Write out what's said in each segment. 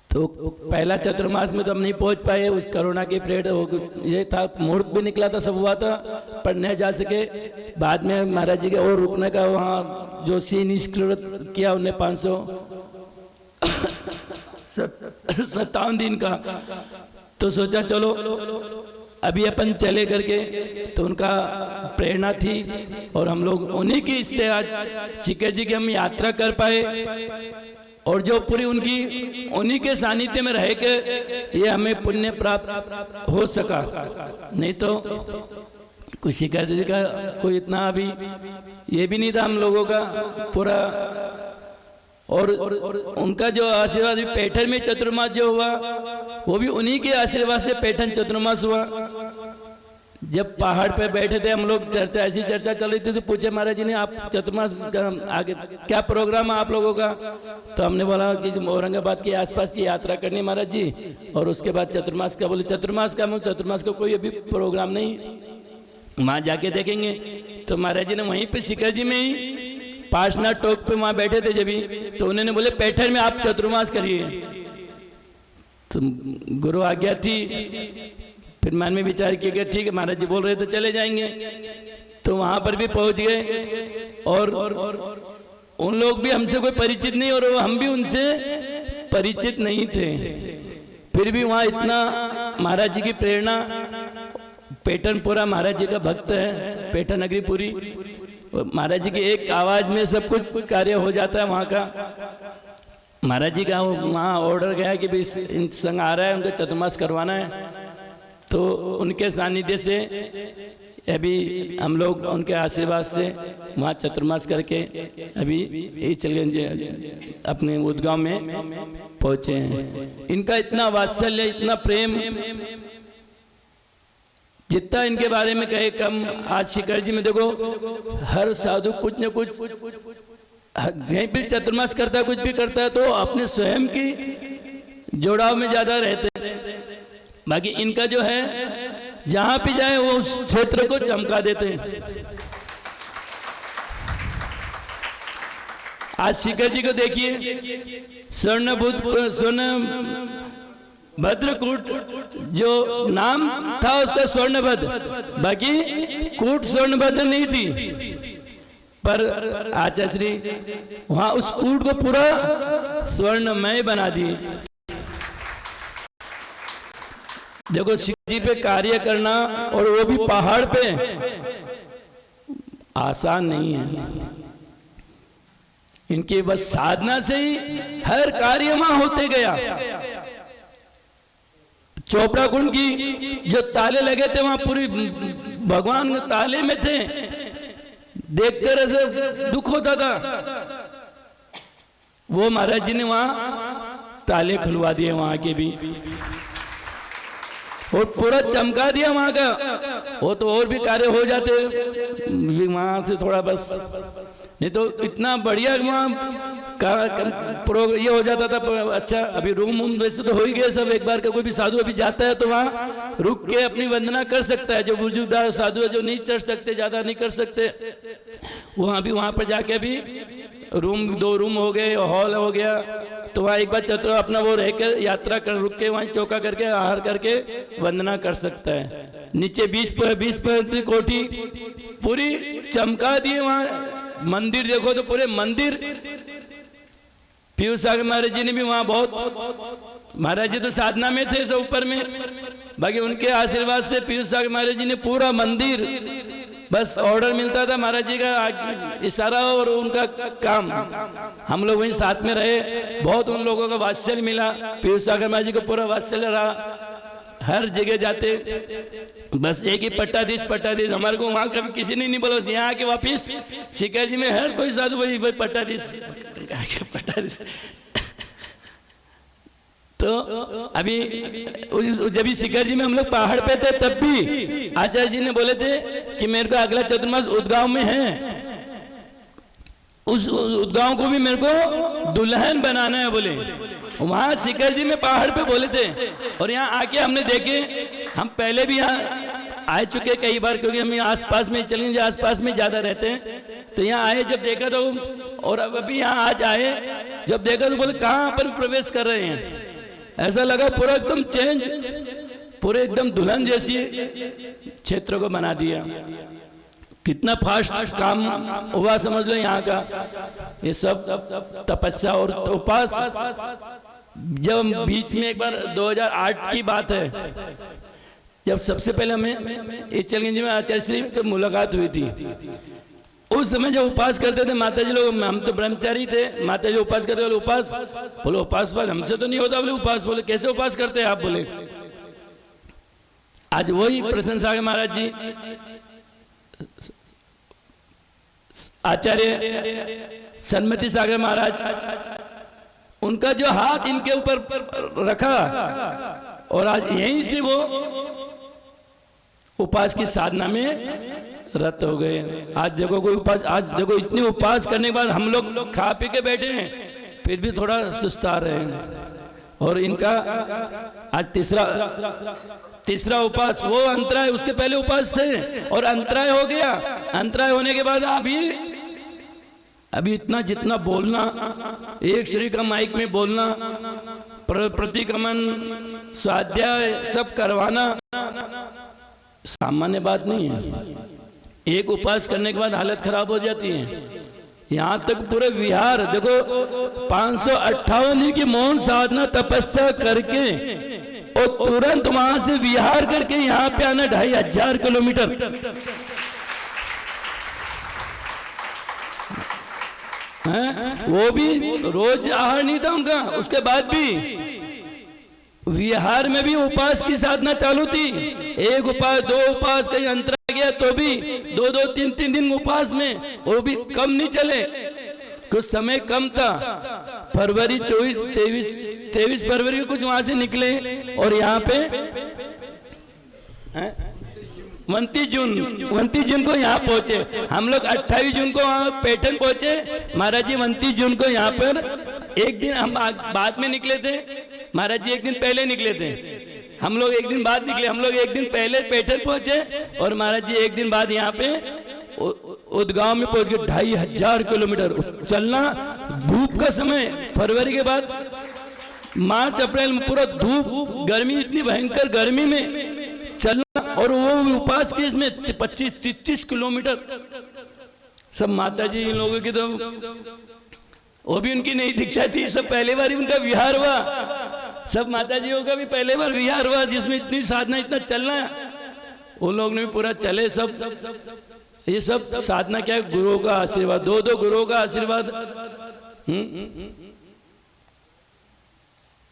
तो पहला चतुर्मास में तो हम नहीं पहुंच पाए, उस कोरोना के पीरियड ये था, मुहूर्त भी निकला था, सब हुआ था, पर नहीं जा सके। बाद में महाराज जी के और रुकने का वहाँ जो निष्कृत किया उन्हें 557 दिन का, तो सोचा चलो अभी अपन चले करके, तो उनका प्रेरणा थी और हम लोग उन्हीं की इससे आज सीकर जी की हम यात्रा कर पाए, और जो पूरी उनकी उन्हीं के सानिध्य में रह के ये हमें पुण्य प्राप्त हो सका। नहीं तो कुछ सीकर जी का कोई इतना अभी ये भी नहीं था हम लोगों का पूरा। और उनका जो आशीर्वाद पैठन में चतुर्मास जो हुआ वो भी उन्हीं के आशीर्वाद से पैठन चतुर्मास हुआ। जब पहाड़ पे बैठे थे हम लोग, चर्चा ऐसी चर्चा चल रही थी, तो पूछे महाराज जी ने आप चतुर्मास का आगे क्या प्रोग्राम है आप लोगों का? तो हमने बोला कि औरंगाबाद के आसपास की यात्रा करनी महाराज जी, और उसके बाद चतुर्मास का। बोले चतुर्मास का? चतुर्मास का कोई अभी प्रोग्राम नहीं, वहाँ जाके देखेंगे। तो महाराज जी ने वहीं पे सीकर जी में ही पार्शनाथ टोक पे वहाँ बैठे थे जब, तो उन्होंने बोले पैठन में आप चतुर्मास करिए। तो गुरु आज्ञा थी, फिर मन में विचार किया कि ठीक है महाराज जी बोल रहे तो चले जाएंगे। तो वहाँ पर भी पहुँच गए, और उन लोग भी हमसे कोई परिचित नहीं और हम भी उनसे परिचित नहीं थे, फिर भी वहाँ इतना महाराज जी की प्रेरणा। पैठन पूरा महाराज जी का भक्त है, पैठन नगरी पूरी महाराज जी की एक आवाज में सब कुछ कार्य हो जाता है वहाँ का। महाराज जी का वहाँ ऑर्डर गया कि भी इन संग आ रहा है, उनको चतुर्मास करवाना है, तो उनके सानिध्य से अभी हम लोग उनके आशीर्वाद से वहाँ चतुर्मास करके अभी ये चले अपने उद्गांव में पहुँचे हैं। इनका इतना वात्सल्य, इतना प्रेम, जितना इनके बारे में कहे कम। आज सीकर जी में देखो हर साधु कुछ न कुछ कहीं भी चतुर्मास करता है, कुछ भी करता है, तो अपने स्वयं की जोड़ाव में ज्यादा रहते हैं। बाकी इनका जो है जहां भी जाए वो उस क्षेत्र को चमका देते हैं। आज सीकर जी को देखिए, स्वर्ण भद्रकूट जो नाम था उसका स्वर्णभद्र, बाकी कूट स्वर्णभद्र नहीं थी, पर आचार्य श्री वहां उस कूट को पूरा स्वर्णमय बना दिए। देखो शिव जी पे कार्य करना, और वो भी पहाड़ पे, आसान नहीं है। इनकी बस साधना से ही हर कार्य वहां होते गया। चोपड़ा कुंड की जो ताले लगे थे वहां पूरी भगवान ताले में थे, देखकर ऐसे दुख होता था। वो महाराज जी ने वहां ताले खुलवा दिए वहां के भी, और पूरा चमका दिया वहां का। वो तो और भी कार्य हो जाते वहां से थोड़ा, बस नहीं तो इतना बढ़िया वहाँ ये हो जाता था। अच्छा अभी रूम वैसे तो हो ही गए सब, एक बार का कोई भी साधु अभी जाता है तो वहाँ रुक के अपनी वंदना कर सकता है। जो बुजुर्गदार साधु है जो नहीं चढ़ सकते, ज्यादा नहीं कर सकते, वहाँ भी वहाँ पर जाके भी रूम, 2 रूम हो गए, हॉल हो गया, तो वहाँ एक बार चतुर अपना वो रह के यात्रा कर रुक के वहीं चौका करके आहार करके वंदना कर सकता है। नीचे 20 पर कोठी पूरी चमका दिए। वहाँ मंदिर देखो तो पूरे मंदिर, पीयूष सागर महाराज जी ने भी वहाँ बहुत, महाराज जी तो साधना में थे सब ऊपर में, बाकी उनके आशीर्वाद से पीयूष सागर महाराज जी ने पूरा मंदिर, बस ऑर्डर मिलता था महाराज जी का इशारा और उनका काम। हम लोग वहीं साथ में रहे, बहुत उन लोगों का वात्सल्य मिला। पीयूष सागर महाराज जी को पूरा वात्सल्य रहा, हर जगह जाते बस एक ही पट्टाधीश। हमारे को वहां कभी किसी ने नहीं बोला, यहाँ आके वापिस सीकर जी में हर कोई साधु वही पट्टाधीश। तो अभी जब भी सीकर जी में हम लोग पहाड़ पे थे तब भी आचार्य जी ने बोले थे कि मेरे को अगला चतुर्मास उद्गांव में है, उस उद्गांव को भी मेरे को दुल्हन बनाना है बोले। वहां सीकर जी में पहाड़ पे बोले थे, और यहाँ आके हमने देखे, हम पहले भी यहाँ आ चुके कई बार, क्योंकि हम यहाँ आसपास में चलेंगे, आसपास में ज्यादा रहते हैं, तो यहाँ आए जब देखा तो, और अब अभी यहाँ आज आए जब देखा तो बोले कहाँ पर प्रवेश कर रहे हैं। ऐसा लगा पूरा एकदम चेंज, पूरे एकदम दुल्हन जैसी क्षेत्र को बना दिया। कितना फास्ट काम हुआ समझ लो यहाँ का। ये सब तपस्या और उपास। जब बीच में एक बार 2008 की बात है, जब सबसे पहले हमें इचलगंज में आचार्य श्री की मुलाकात हुई थी, उस समय जब उपास करते थे माता जी लोग, हम तो ब्रह्मचारी थे, माता जी उपास करते बोले उपास, बोले उपास हमसे तो नहीं होता, बोले उपास, बोले कैसे उपास करते हैं आप, बोले। आज वही प्रसन्न सागर महाराज जी आचार्य सन्मति सागर महाराज, उनका जो हाथ इनके ऊपर रखा और आज यहीं से वो उपास की साधना में रत हो गए। आज देखो कोई उपास, आज देखो इतनी उपास करने के बाद हम लोग खा पी के बैठे हैं, फिर भी थोड़ा सुस्ता रहे हैं। और इनका आज तीसरा उपास, वो अंतराय, उसके पहले उपास थे और अंतराय हो गया। अंतराय होने के बाद अभी इतना जितना बोलना, एक शरीर का माइक में बोलना, प्रतिक्रमण, स्वाध्याय सब करवाना सामान्य बात नहीं है। एक उपास करने के बाद हालत खराब हो जाती है। यहाँ तक पूरे विहार देखो 558 की मौन साधना तपस्या करके और तुरंत वहां से विहार करके यहाँ पे आना 2500 किलोमीटर। वो भी रोज आहार नहीं था उनका, उसके बाद भी विहार में भी उपास की साधना चालू थी। एक उपास, दो उपास, कहीं अंतर गया तो भी 2-2, 3-3 दिन उपास में, वो भी कम नहीं चले, कुछ समय कम था। फरवरी 23 फरवरी को कुछ वहां से निकले और यहाँ पे 29 जून को यहाँ पहुंचे। हम लोग 28 जून को वहाँ पैटर्न पहुंचे, महाराज जी 29 जून को यहाँ पर। एक दिन हम बाद में निकले थे, महाराज जी एक दिन पहले निकले थे, हम लोग एक दिन बाद निकले। हम लोग एक दिन पहले पैटर्न पहुंचे और महाराज जी एक दिन बाद यहाँ पे उदगांव में पहुंच गए। 2500 किलोमीटर चलना, धूप का समय, फरवरी के बाद मार्च अप्रैल में पूरा धूप, गर्मी, इतनी भयंकर गर्मी में चलना, और वो उपास के इसमें 25-30 किलोमीटर। सब माता जी इन लोगों की तो वो भी उनकी नई दीक्षा थी, सब पहले बार ही उनका विहार हुआ। सब माता जीओ का भी पहले बार विहार हुआ जिसमें इतनी साधना, इतना चलना, उन लोग ने भी पूरा चले सब। ये सब साधना क्या है? गुरुओं का आशीर्वाद, दो गुरुओं का आशीर्वाद।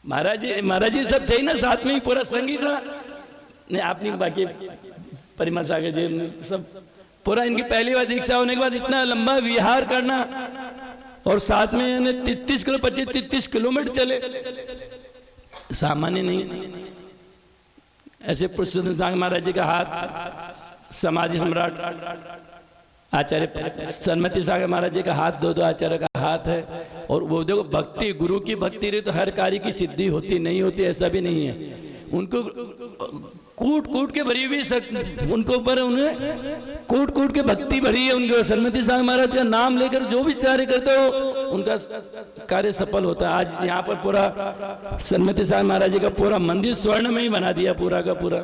महाराज जी सब थे ना साथ में ही, पूरा संगी था। नहीं आपने बाकी परिमल सागर जी सब पूरा, इनकी पहली बार दीक्षा होने के बाद इतना लंबा विहार करना और साथ में 25-30 किलोमीटर चले, सामान्य नहीं। ऐसे पुरुषोत्तम सागर महाराज जी का हाथ, समाधि सम्राट आचार्य सन्मति सागर महाराज जी का हाथ, दो आचार्य का हाथ है। और वो देखो भक्ति, गुरु की भक्ति रही तो हर कार्य की सिद्धि होती, नहीं होती ऐसा भी नहीं है। उनको कूट के भरी हुई उनको ऊपर, उन्हें कूट के भक्ति भरी है उनको। सन्मति सागर महाराज का नाम लेकर जो भी कार्य करते हो उनका कार्य सफल होता है। आज यहाँ पर पूरा सन्मति सागर महाराज जी का पूरा मंदिर स्वर्ण में ही बना दिया, पूरा का पूरा।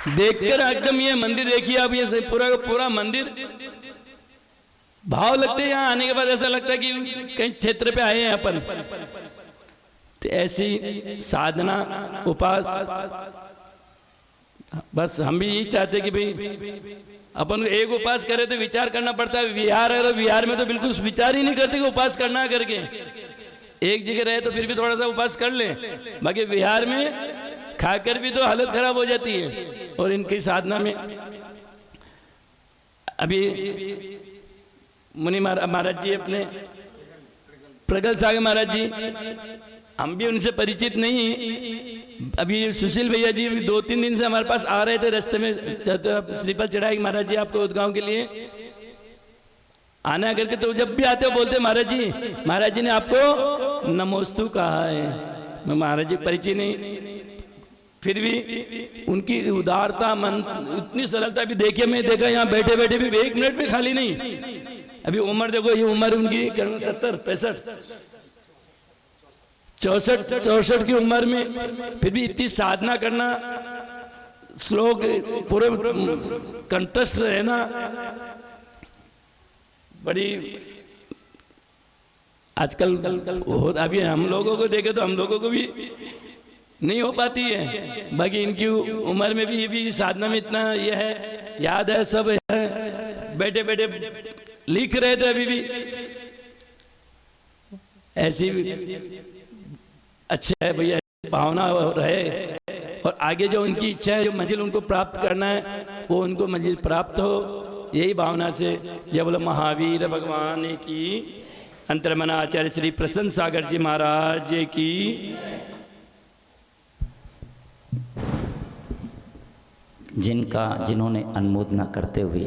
देखकर एकदम ये मंदिर देखिए आप, ये पूरा का पूरा मंदिर, भाव लगते हैं यहाँ आने के बाद, ऐसा लगता है कि कहीं क्षेत्र पे आए हैं अपन। तो ऐसी साधना, उपास, बस हम भी यही चाहते कि भाई अपन एक उपास करे तो विचार करना पड़ता है। विहार है तो विहार में तो बिल्कुल विचार ही नहीं करते कि उपास करना है करके। एक जगह रहे तो फिर भी थोड़ा सा उपास कर ले, बाकी विहार में खाकर भी तो हालत खराब हो जाती है। और इनकी साधना में अभी मुनि महाराज जी, अपने प्रगल सागर महाराज जी, हम भी उनसे परिचित नहीं। अभी सुशील भैया जी 2-3 दिन से हमारे पास आ रहे थे, रास्ते में श्रीफल चढ़ाई महाराज जी आपको उदगांव के लिए आना करके। तो जब भी आते हो बोलते महाराज जी ने आपको नमोस्तु कहा है। मैं महाराज जी परिचय नहीं, फिर भी उनकी उदारता, मन, इतनी सरलता भी देखिए। मैं देखा यहाँ बैठे बैठे भी 1 मिनट में खाली नहीं। अभी उम्र देखो, ये उम्र उनकी 70-65, 64 की उम्र में फिर भी इतनी साधना करना, श्लोक पूरे कंठस्थ रहना, बड़ी आजकल अभी हम लोगों को देखे तो हम लोगों को भी नहीं हो पाती है। बाकी इनकी उम्र में भी ये भी साधना में इतना ये है, याद है, सब है, बैठे बैठे लिख रहे थे अभी भी। ऐसी अच्छा है भैया, भावना रहे और आगे जो उनकी इच्छा है, जो मंजिल उनको प्राप्त करना है, वो उनको मंजिल प्राप्त हो, यही भावना से जय बोलो महावीर भगवान की। अंतर्मना आचार्य श्री प्रसन्न सागर जी महाराज की। जिन्होंने अनुमोदना करते हुए